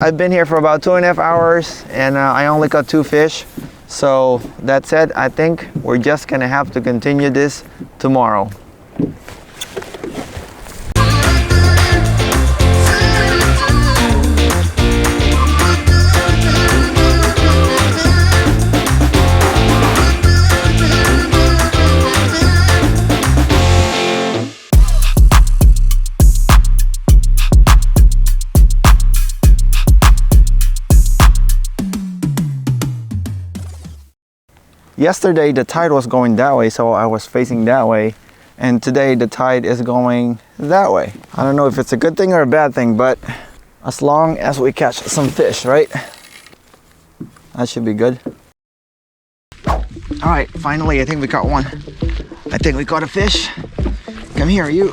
I've been here for about 2.5 hours and I only caught 2 fish. So that said, I think we're just gonna have to continue this tomorrow. Yesterday the tide was going that way, so I was facing that way, and today the tide is going that way. I don't know if it's a good thing or a bad thing, but as long as we catch some fish, right? That should be good. All right, finally I think we caught one. I think we caught a fish. Come here, you.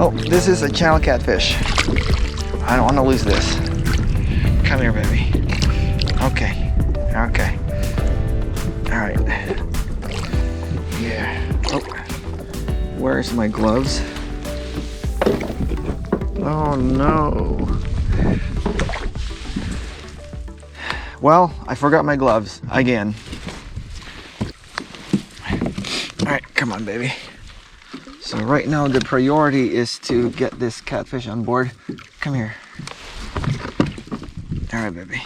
Oh, this is a channel catfish. I don't want to lose this. Come here, baby. Okay. Okay. All right. Yeah. Oh, where's my gloves? Oh no. Well, I forgot my gloves again. All right, come on, baby. So right now the priority is to get this catfish on board. Come here. All right, baby.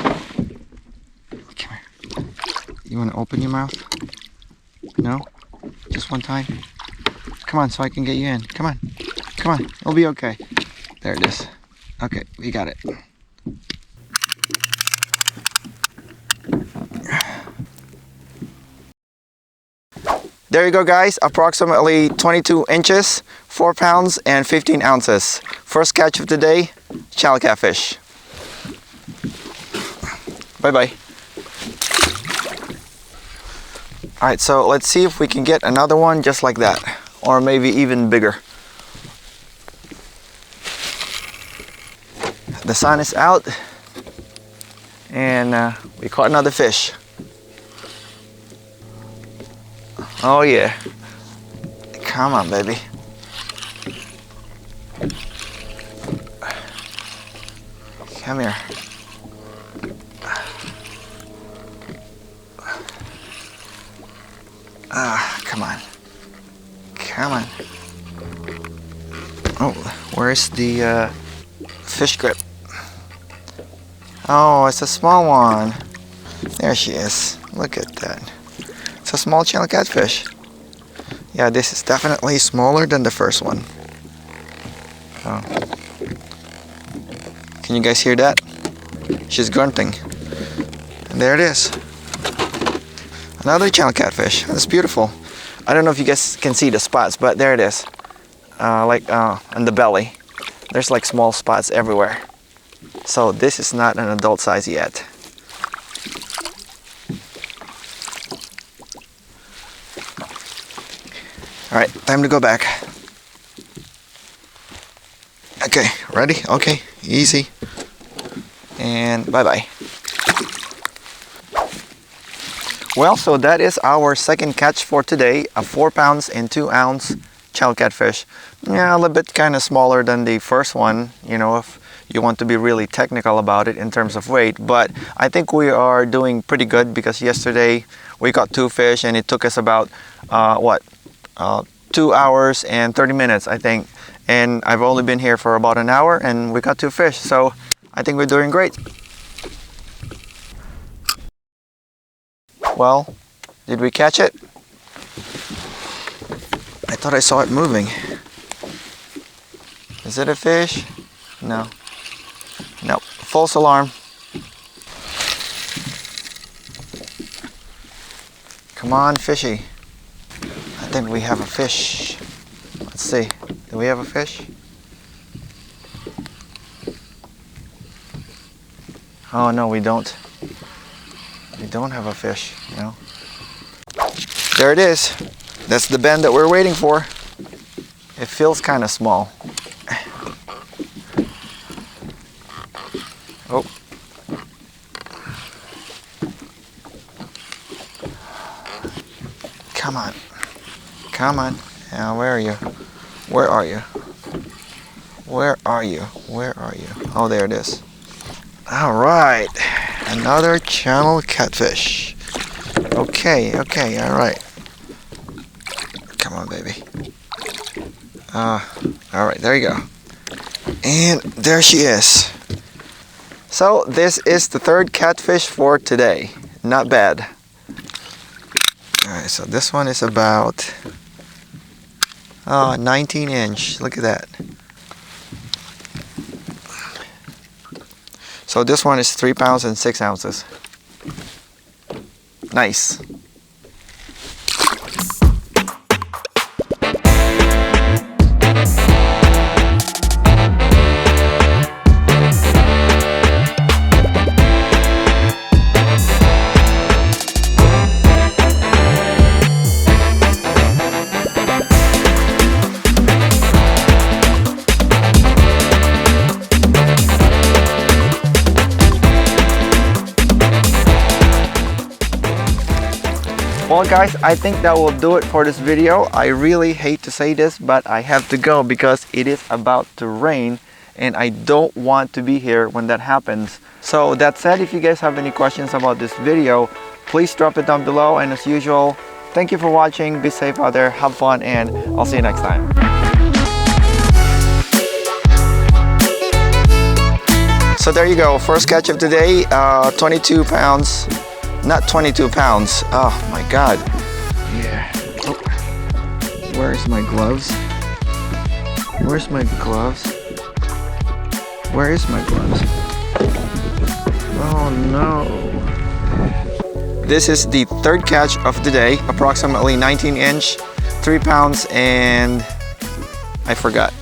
Come here. You want to open your mouth? No? Just one time? Come on, so I can get you in. Come on. Come on. It'll be okay. There it is. Okay, we got it. There you go, guys. Approximately 22 inches, 4 pounds, and 15 ounces. First catch of the day, channel catfish. Bye-bye. All right, so let's see if we can get another one just like that, or maybe even bigger. The sun is out, and we caught another fish. Oh yeah. Come on, baby. Come here. Come on. Come on. Oh, where's the fish grip? Oh, it's a small one. There she is. Look at that. It's a small channel catfish. Yeah, this is definitely smaller than the first one. Oh. Can you guys hear that? She's grunting. And there it is. Another channel catfish. That's beautiful. I don't know if you guys can see the spots, but there it is. On the belly. There's like small spots everywhere. So this is not an adult size yet. All right, time to go back. Okay, ready? Okay, easy. And bye-bye. Well, so that is our second catch for today, a 4 pounds and 2 ounce channel catfish. Yeah, a little bit kind of smaller than the first one, you know, if you want to be really technical about it in terms of weight. But I think we are doing pretty good because yesterday we got 2 fish and it took us about, 2 hours and 30 minutes, I think. And I've only been here for about an hour and we got 2 fish. So I think we're doing great. Well, did we catch it? I thought I saw it moving. Is it a fish? No. Nope. False alarm. Come on, fishy. I think we have a fish. Let's see. Do we have a fish? Oh no, we don't. We don't have a fish. you know. There it is. That's the bend that we're waiting for. It feels kind of small. Oh. Come on. Come on. Now, where are you? Where are you? Where are you? Where are you? Oh, there it is. All right. Another channel catfish. Okay, okay, all right. Come on, baby. All right, there you go. And there she is. So this is the third catfish for today. Not bad. All right, so this one is about 19 inch. Look at that. So this one is 3 pounds and 6 ounces. Nice. Well guys, I think that will do it for this video. I really hate to say this, but I have to go because it is about to rain and I don't want to be here when that happens. So that said, if you guys have any questions about this video, please drop it down below, and as usual, thank you for watching. Be safe out there, have fun, and I'll see you next time. So there you go, first catch of the day, 22 pounds. Not 22 pounds. Oh my God. Yeah. Oh. Where's my gloves? Where's my gloves? Where is my gloves? Oh no. This is the third catch of the day, approximately 19 inch, 3 pounds, and I forgot.